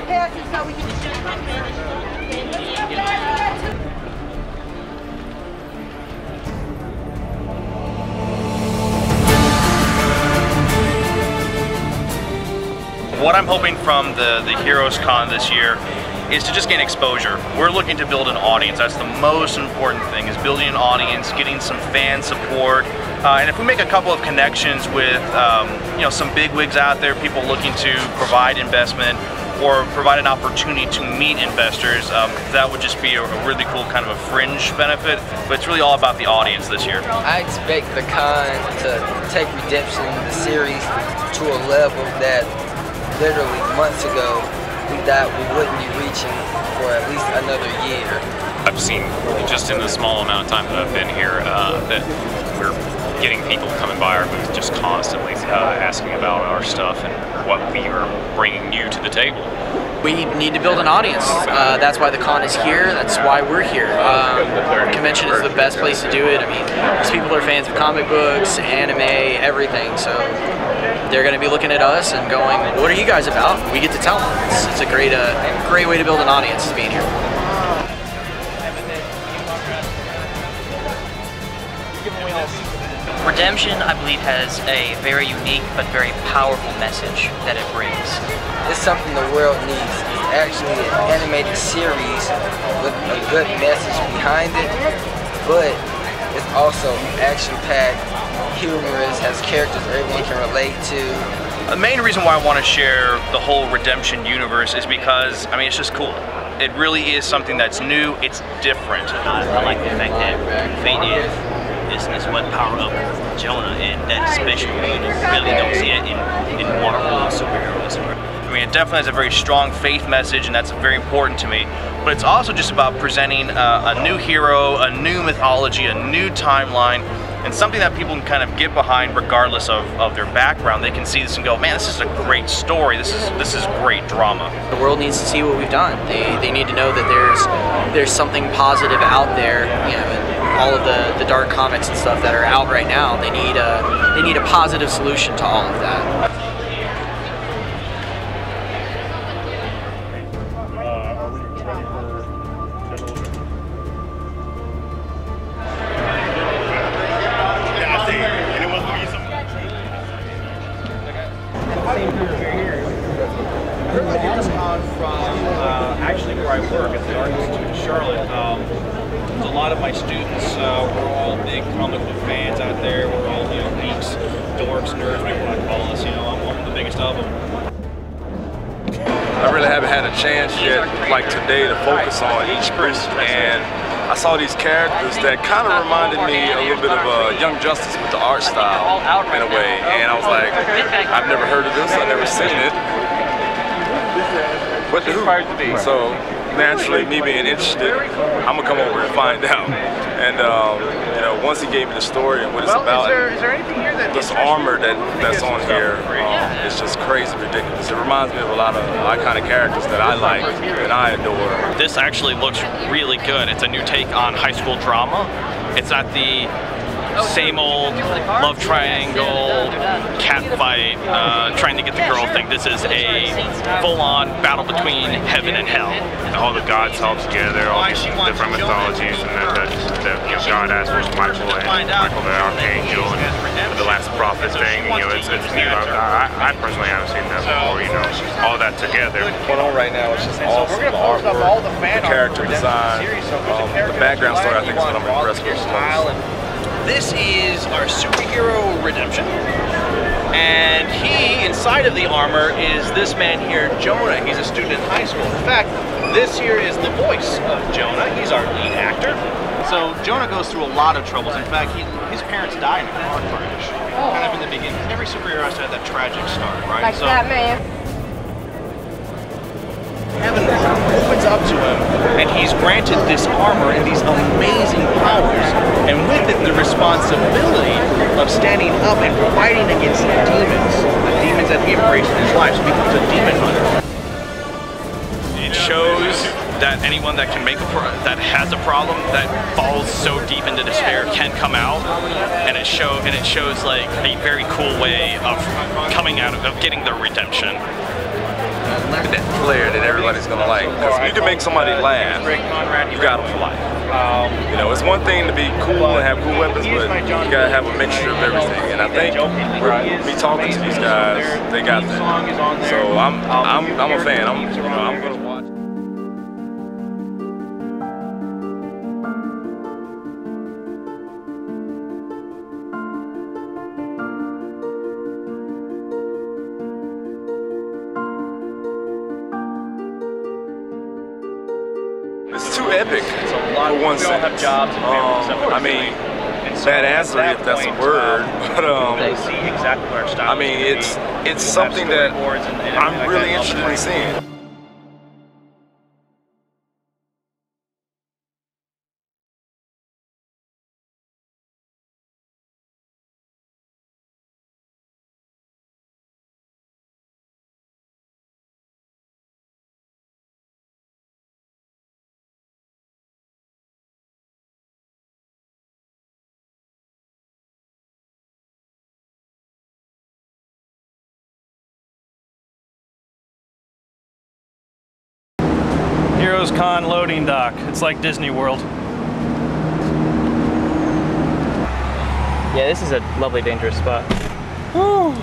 your passes so we can What I'm hoping from the Heroes Con this year is to just gain exposure. We're looking to build an audience. That's the most important thing, is building an audience, getting some fan support, and if we make a couple of connections with you know, some bigwigs out there, people looking to provide investment or provide an opportunity to meet investors, that would just be a really cool kind of a fringe benefit. But it's really all about the audience this year. I expect the con to take Redemption, the series, to a level that literally months ago we thought we wouldn't be reaching for at least another year. I've seen just in the small amount of time that I've been here that we're getting people coming by our booth just constantly asking about our stuff and what we are bringing new to the table. We need to build an audience. That's why the con is here. That's why we're here. Convention is the best place to do it. I mean, these people are fans of comic books, anime, everything. So they're going to be looking at us and going, "What are you guys about?" We get to tell them. It's a great way to build an audience, being here. Redemption, I believe, has a very unique but very powerful message that it brings. It's something the world needs. It's actually an animated series with a good message behind it, but it's also action-packed, humorous, has characters everyone can relate to. The main reason why I want to share the whole Redemption universe is because, I mean, it's just cool. It really is something that's new, it's different. I like the fact that Fate is what power up Jonah, and that special. You really don't see it in Marvel superheroes. I mean, it definitely has a very strong faith message, and that's very important to me. But it's also just about presenting a new hero, a new mythology, a new timeline, and something that people can kind of get behind regardless of their background. They can see this and go, man, this is a great story. This is great drama. The world needs to see what we've done. They need to know that there's something positive out there. You know, and all of the dark comics and stuff that are out right now. They need a positive solution to all of that. Actually where I work at the Art Institute in Charlotte. A lot of my students we're all big comic book fans out there. We're all, you know, geeks, dorks, nerds, whatever you want to call us. You know, I'm the biggest of them. I really haven't had a chance yet, like today, to focus on each group, and I saw these characters that kind of reminded me a little bit of Young Justice with the art style in a way, and I was like, I've never heard of this, I've never seen it. What the who? So naturally, me being interested, I'm gonna come over and find out. And you know, once he gave me the story and what it's about, is there anything here that this armor that's on here, it's just crazy, ridiculous. It reminds me of a lot of iconic characters that I like and I adore. This actually looks really good. It's a new take on high school drama. It's at the same old love triangle, cat fight, trying to get the girl thing. This is a full-on battle between heaven and hell. All the gods all together, all these different mythologies, and then you know, God as Michael and Michael the Archangel, and the last prophet thing. You know, it's new. I personally haven't seen that before. You know, all that together. What's going on right now is just awesome. The artwork, the character design, the background story. I think is what I'm impressed with most. This is our superhero Redemption, and he, inside of the armor, is this man here, Jonah. He's a student in high school. In fact, this here is the voice of Jonah. He's our lead actor. So Jonah goes through a lot of troubles. In fact, his parents died in a car crash, kind of in the beginning. Every superhero has to have that tragic start, right? like that man. Heaven opens up to him, and he's granted this armor and these amazing powers, and with it the responsibility of standing up and fighting against the demons that he embraced in his life. So he becomes a demon hunter. It shows that anyone that can that has a problem, that falls so deep into despair, can come out, and it shows like a very cool way of coming out of getting their redemption. that flair that everybody's gonna like. Because you can make somebody laugh, you got them for life. You know, it's one thing to be cool and have cool weapons, but you gotta have a mixture of everything. And I think me talking to these guys, they got that. So I'm a fan. I'm gonna watch. It's too epic for one sentence. I mean, badassery, if that's a word, but I mean, it's something that I'm really interested in seeing. Heroes Con loading dock. It's like Disney World. Yeah, this is a lovely, dangerous spot. Whew.